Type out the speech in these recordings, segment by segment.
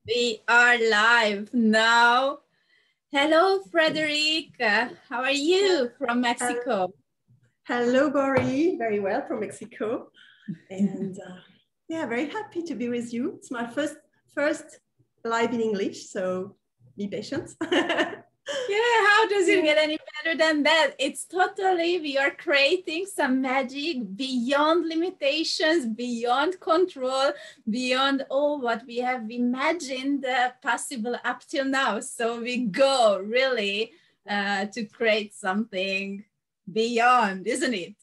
We are live now. Hello, Frederique. How are you from Mexico? Hello, Bori. Very well from Mexico. And yeah, very happy to be with you. It's my first live in English, so be patient. Yeah, how does it get any better than that? It's totally, we are creating some magic beyond limitations, beyond control, beyond all what we have imagined possible up till now. So we go really to create something beyond, isn't it?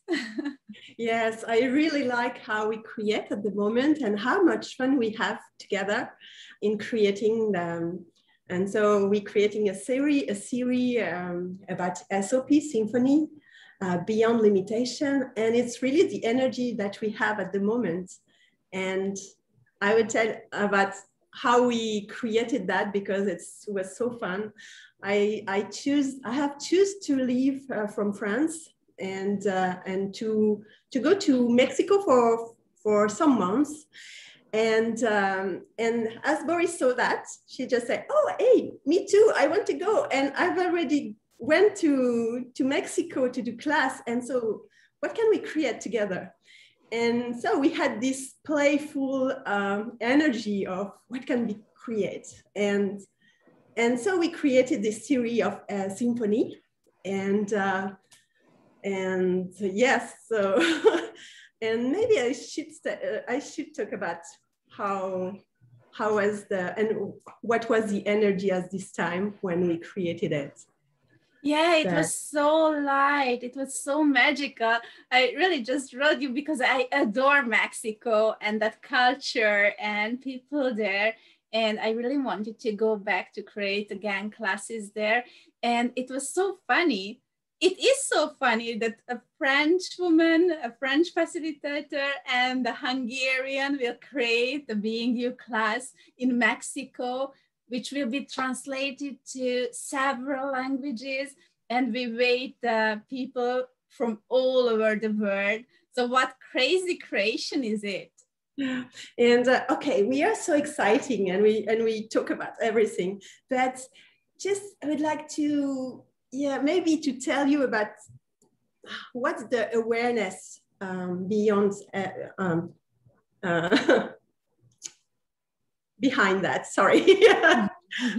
Yes, I really like how we create at the moment and how much fun we have together in creating them. And so we're creating a series about SOP Symphony, Beyond Limitation. And it's really the energy that we have at the moment. And I would tell about how we created that because it was so fun. I have chosen to leave from France and to go to Mexico for some months. And as Boris saw that, she just said, "Oh, hey, me too. I want to go." And I've already went to Mexico to do class. And so, what can we create together? And so we had this playful energy of what can we create, and so we created this series of symphony, and yes, so. And maybe I should talk about how was and what was the energy at this time when we created it. Yeah, it was so light. It was so magical. I really just wrote you because I adore Mexico and that culture and people there. And I really wanted to go back to create again classes there. And it was so funny. It is so funny that a French woman, a French facilitator, and a Hungarian will create the Being You class in Mexico, which will be translated to several languages. And we wait people from all over the world. So what crazy creation is it? Yeah. And okay, we are so exciting and we talk about everything, but just I would like to, maybe to tell you about what's the awareness beyond behind that. Sorry,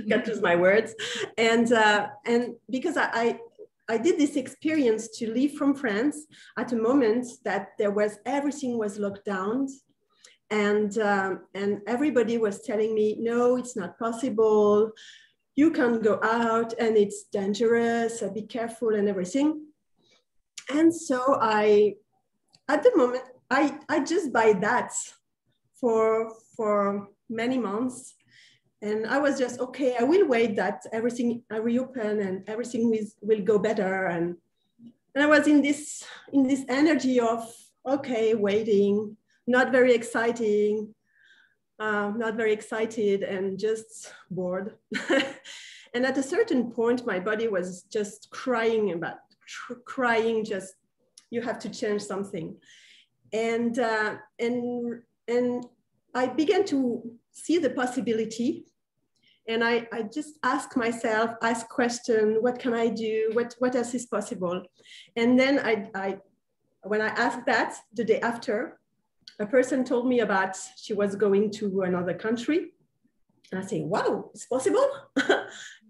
got to use my words. And because I did this experience to leave from France at a moment that everything was locked down, and everybody was telling me, no, it's not possible. You can't go out and it's dangerous, be careful and everything. And so at the moment, I just buy that for many months. And I was just, okay, I will wait that everything I reopen and everything will go better. And I was in this energy of, okay, waiting, not very exciting, not very excited and just bored. And at a certain point, my body was just crying, just, you have to change something. And I began to see the possibility. And I just ask question, what can I do? What else is possible? And then when I asked that the day after, a person told me about she was going to another country. And I say, wow, it's possible.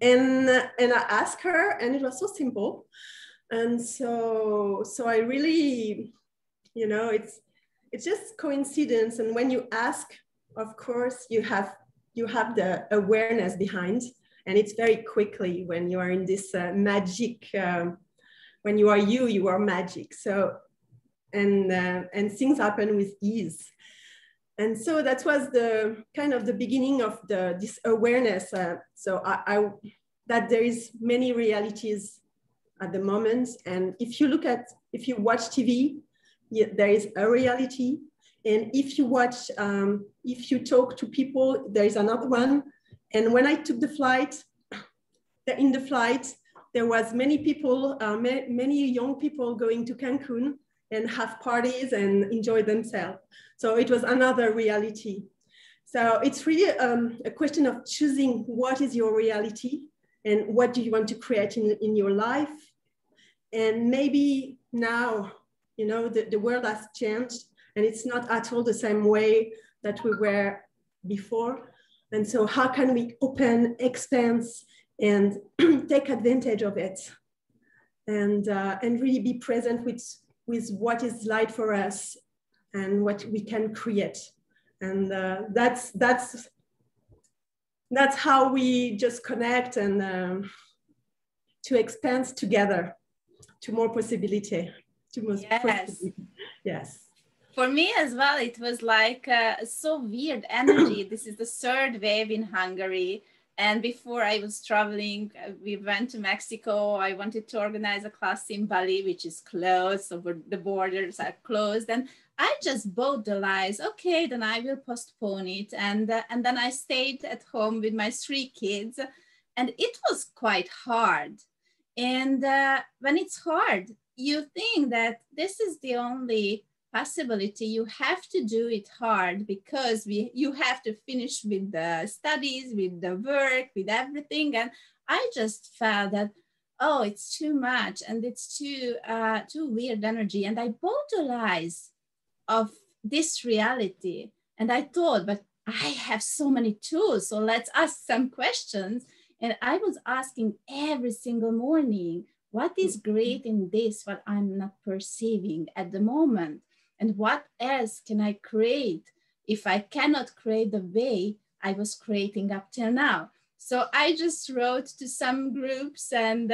and I asked her, and it was so simple. And so I really, it's just coincidence. And when you ask, of course, you have the awareness behind, and it's very quickly when you are in this magic. When you are magic. So, and things happen with ease. And so that was the kind of the beginning of this awareness. So that there is many realities at the moment. And if you watch TV, there is a reality. And if you talk to people, there is another one. And when I took the flight, in the flight, there was many people, many young people going to Cancun and have parties and enjoy themselves. So it was another reality. So it's really a question of choosing what is your reality and what do you want to create in your life. And maybe now, you know, the world has changed and it's not at all the same way that we were before. And so how can we open, expand, and take advantage of it? And really be present with what is light for us and what we can create. And that's how we just connect and to expand together to more possibility, to more possibility. Yes. For me as well, it was like so weird energy. This is the third wave in Hungary. And before I was traveling, we went to Mexico. I wanted to organize a class in Bali, which is closed. So the borders are closed. And I just bought the lies. Okay, then I will postpone it. And then I stayed at home with my 3 kids. And it was quite hard. And when it's hard, you think that this is the only possibility. You have to do it hard because you have to finish with the studies, with the work, with everything. And I just felt that, oh, it's too much and it's too weird energy. And I bought the lies of this reality. And I thought, but I have so many tools, so let's ask some questions. And I was asking every single morning, what is great in this, what I'm not perceiving at the moment? And what else can I create if I cannot create the way I was creating up till now? So I just wrote to some groups and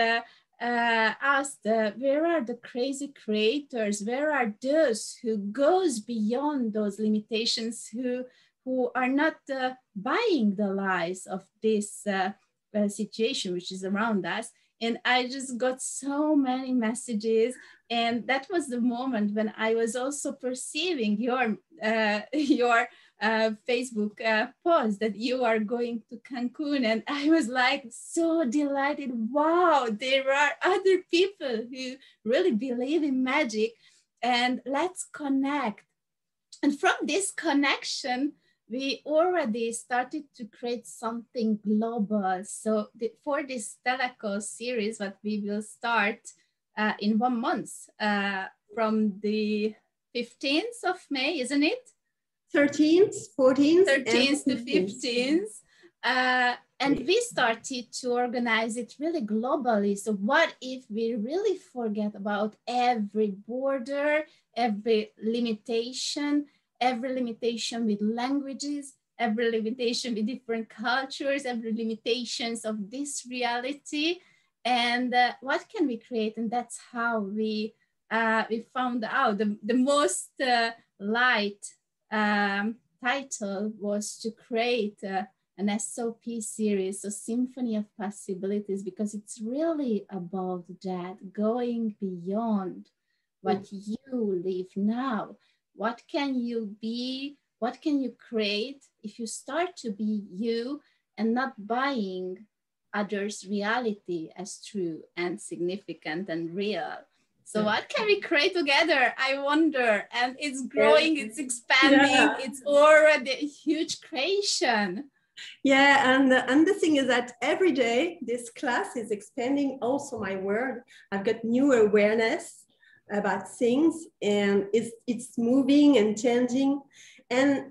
asked, where are the crazy creators? Where are those who goes beyond those limitations, who are not buying the lies of this situation which is around us? And I just got so many messages. And that was the moment when I was also perceiving your Facebook post that you are going to Cancun. And I was like so delighted. Wow, there are other people who really believe in magic. And let's connect. And from this connection, we already started to create something global. So for this Teleco series, what we will start in 1 month, from the 15th of May, isn't it? 13th, 14th, 13th to 15th. And we started to organize it really globally. So what if we really forget about every border, every limitation with languages, every limitation with different cultures, every limitations of this reality, and what can we create? And that's how we found out the most light title was to create an SOP series, so Symphony of Possibilities, because it's really about that, going beyond what you live now. What can you be? What can you create if you start to be you and not buying others' reality as true and significant and real? So what can we create together? I wonder. And it's growing, it's expanding, it's already a huge creation. Yeah, and the thing is that every day this class is expanding also my world. I've got new awareness about things, and it's moving and changing, and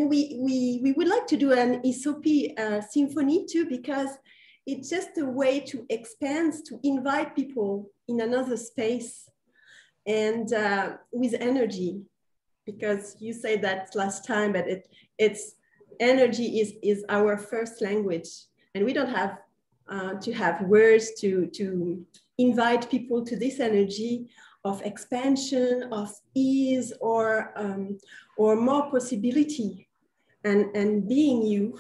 we would like to do an SOP symphony too, because it's just a way to expand, to invite people in another space, and with energy, because you said that last time, but it's energy is our first language, and we don't have to have words to invite people to this energy of expansion, of ease, or more possibility, and being you,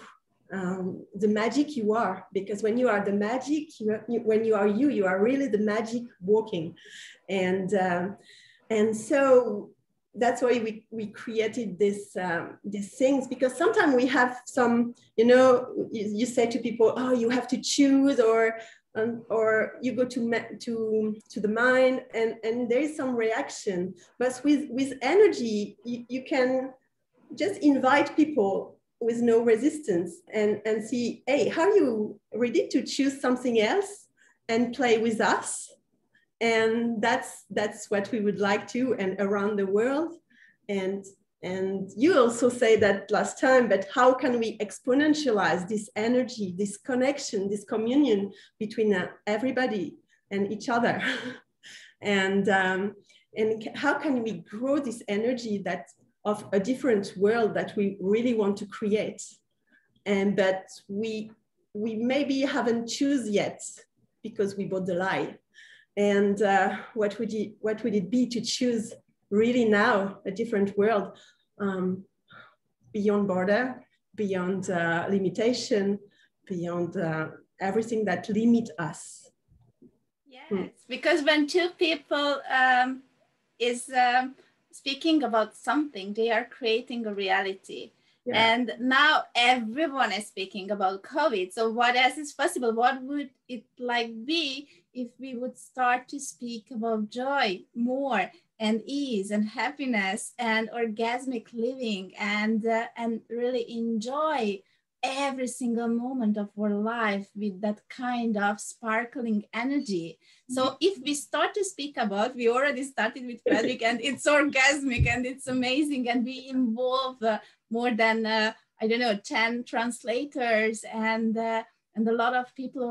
the magic you are. Because when you are the magic, when you are you are really the magic walking, and so that's why we created these things, because sometimes we have some, you say to people, oh, you have to choose, or you go to the mind, and there is some reaction. But with energy, you can just invite people with no resistance and see, hey, are you ready to choose something else and play with us? And that's what we would like to, and around the world. And you also say that last time, but how can we exponentialize this energy, this connection, this communion between everybody and each other? And how can we grow this energy that of a different world that we really want to create, and that we maybe haven't choose yet because we bought the lie? And what would it be to choose really now a different world, beyond border, beyond limitation, beyond everything that limit us? Yes, because when two people is speaking about something, they are creating a reality. Yeah. And now everyone is speaking about COVID. So what else is possible? What would it like be if we would start to speak about joy more, and ease and happiness and orgasmic living, and really enjoy every single moment of our life with that kind of sparkling energy. So if we start to speak about, we already started with Frederique, and it's orgasmic and it's amazing, and we involve more than, I don't know, 10 translators and a lot of people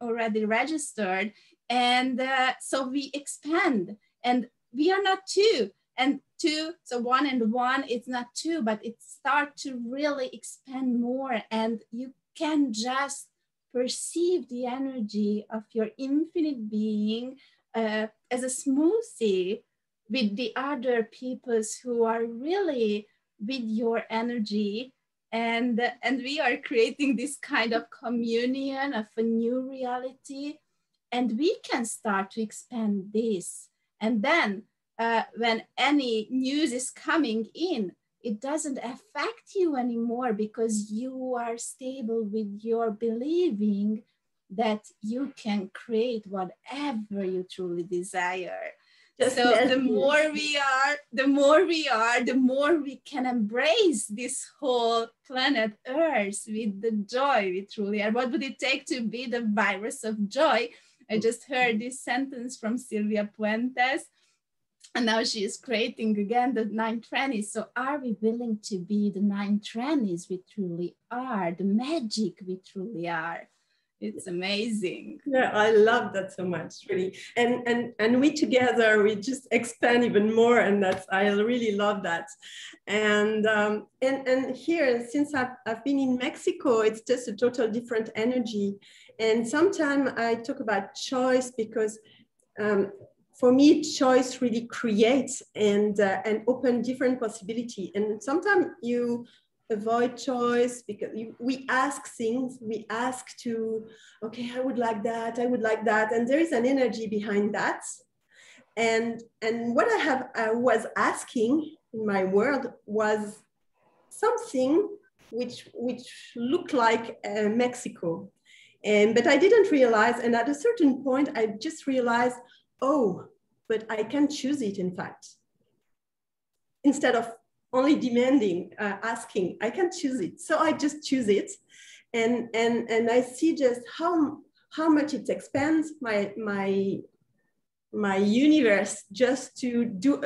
already registered. And so we expand, and we are not two. And two, so one and one, it's not two, but it starts to really expand more, and you can just perceive the energy of your infinite being as a smoothie with the other peoples who are really with your energy. And we are creating this kind of communion of a new reality, and we can start to expand this. And then when any news is coming in, it doesn't affect you anymore, because you are stable with your believing that you can create whatever you truly desire. So the more we are, the more we can embrace this whole planet Earth with the joy we truly are. What would it take to be the virus of joy? I just heard this sentence from Silvia Puentes. And now she is creating again the 920s. So are we willing to be the 920s we truly are, the magic we truly are? It's amazing. Yeah, I love that so much, really. And we together, we just expand even more, and I really love that. And here, since I've been in Mexico, it's just a total different energy. And sometimes I talk about choice because for me, choice really creates and open different possibility. And sometimes you avoid choice because we ask things, we ask to, okay, I would like that, and there is an energy behind that. And what I was asking in my world was something which looked like Mexico, but I didn't realize. And at a certain point, I just realized, oh, but I can choose it, in fact. Instead of only demanding, asking, I can choose it. So I just choose it. And I see just how much it expands my universe, just to do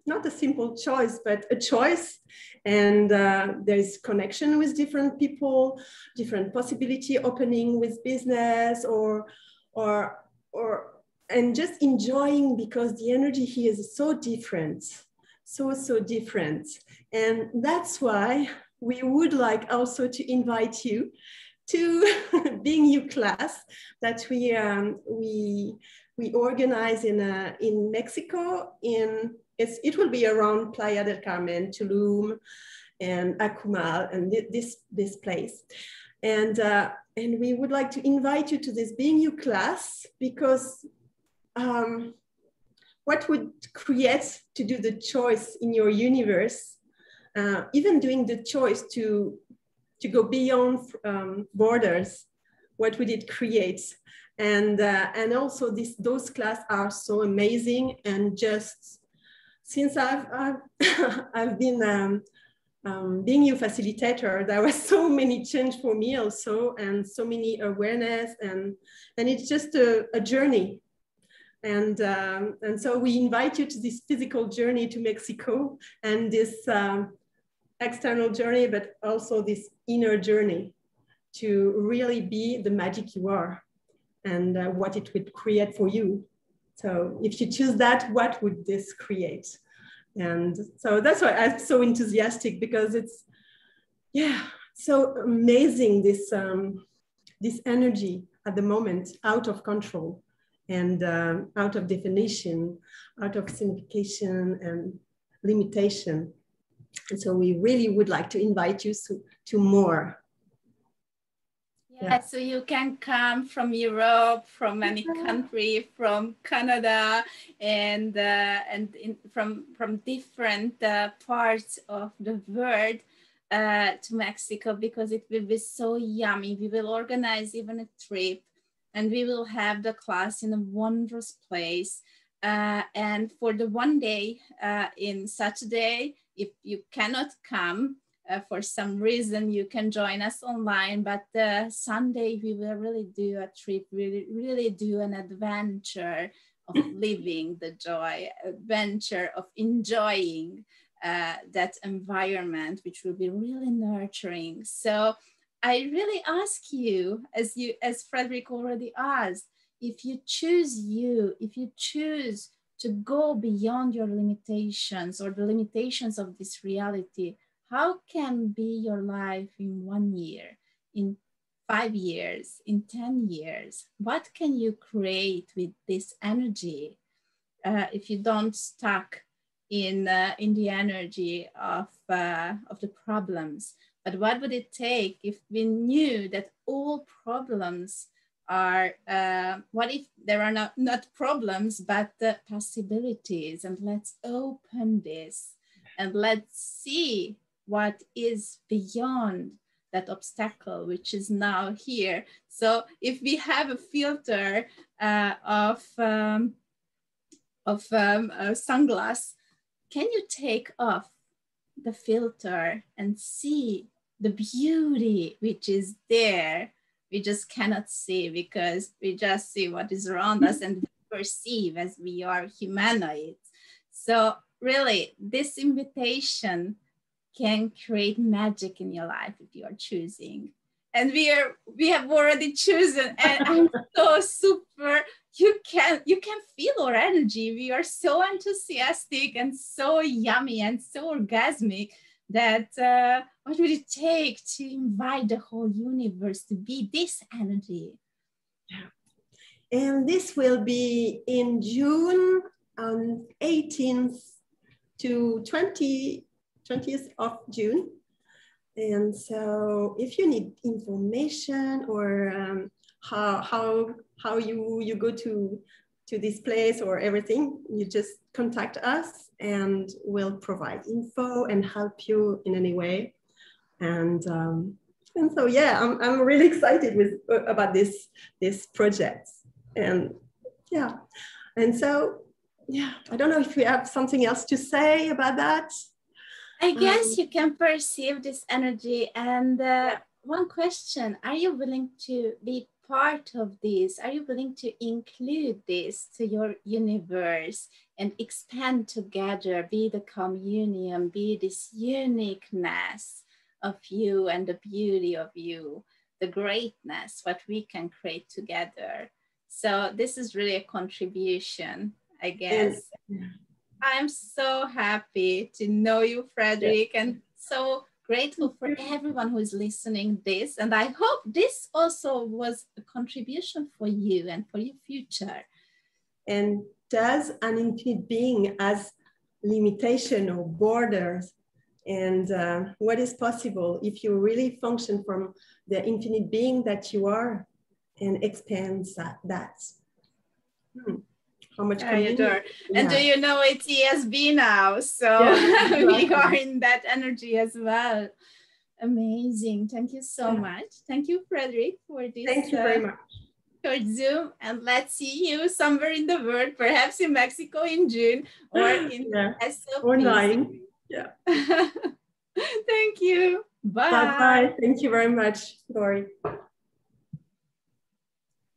not a simple choice, but a choice. And there's connection with different people, different possibility opening with business and just enjoying, because the energy here is so different, so different. And that's why we would like also to invite you to Being You class that we organize in Mexico. It will be around Playa del Carmen, Tulum, and Akumal, and this place. And we would like to invite you to this Being You class, because what would create to do the choice in your universe, even doing the choice to go beyond borders, what would it create? And also those classes are so amazing, and just since I've been being your facilitator, there was so many change for me also, and so many awareness, and it's just a journey. And so we invite you to this physical journey to Mexico, and this external journey, but also this inner journey to really be the magic you are, and what it would create for you. So if you choose that, what would this create? And so that's why I'm so enthusiastic, because it's, yeah, so amazing, this energy at the moment, out of control and out of definition, out of signification and limitation. And so we really would like to invite you to more. Yeah, so you can come from Europe, from any country, from Canada, and from different parts of the world to Mexico, because it will be so yummy. We will organize even a trip, and we will have the class in a wondrous place. And for the one day in Saturday, if you cannot come, for some reason, you can join us online, but Sunday we will really do a trip, really do an adventure of living the joy, adventure of enjoying that environment, which will be really nurturing. So I really ask you, as Frederique already asked, if you choose to go beyond your limitations or the limitations of this reality, how can be your life in 1 year, in 5 years, in 10 years? What can you create with this energy if you don't stuck in the energy of the problems? But what would it take if we knew that all problems are, what if there are not problems, but possibilities? And let's open this and let's see what is beyond that obstacle, which is now here. So if we have a filter of sunglass, can you take off the filter and see the beauty which is there? We just cannot see, because we just see what is around us and perceive as we are humanoids. So really, this invitation can create magic in your life if you are choosing. And we have already chosen, and I'm so super. You can feel our energy. We are so enthusiastic and so yummy and so orgasmic that what would it take to invite the whole universe to be this energy? Yeah. And this will be in June, 18th to 20th of June. And so if you need information or how you go to this place or everything, you just contact us and we'll provide info and help you in any way. And so, yeah, I'm really excited about this project. And yeah, and so, yeah, I don't know if we have something else to say about that. I guess you can perceive this energy. And one question, are you willing to be part of this? Are you willing to include this to your universe and expand together, be the communion, be this uniqueness of you and the beauty of you, the greatness, what we can create together? So this is really a contribution, I guess. I'm so happy to know you, Frederique, and so grateful for everyone who is listening this. And I hope this also was a contribution for you and for your future. And does an infinite being has limitation or borders? And what is possible if you really function from the infinite being that you are and expands that? How much adore. And do you know it's ESB now? So exactly. We are in that energy as well. Amazing. Thank you so much. Thank you, Frederique, for this. Thank you very much. short Zoom, and let's see you somewhere in the world, perhaps in Mexico in June or in SOP. Or 9. Yeah. Thank you. Bye. Bye-bye. Thank you very much, Bori.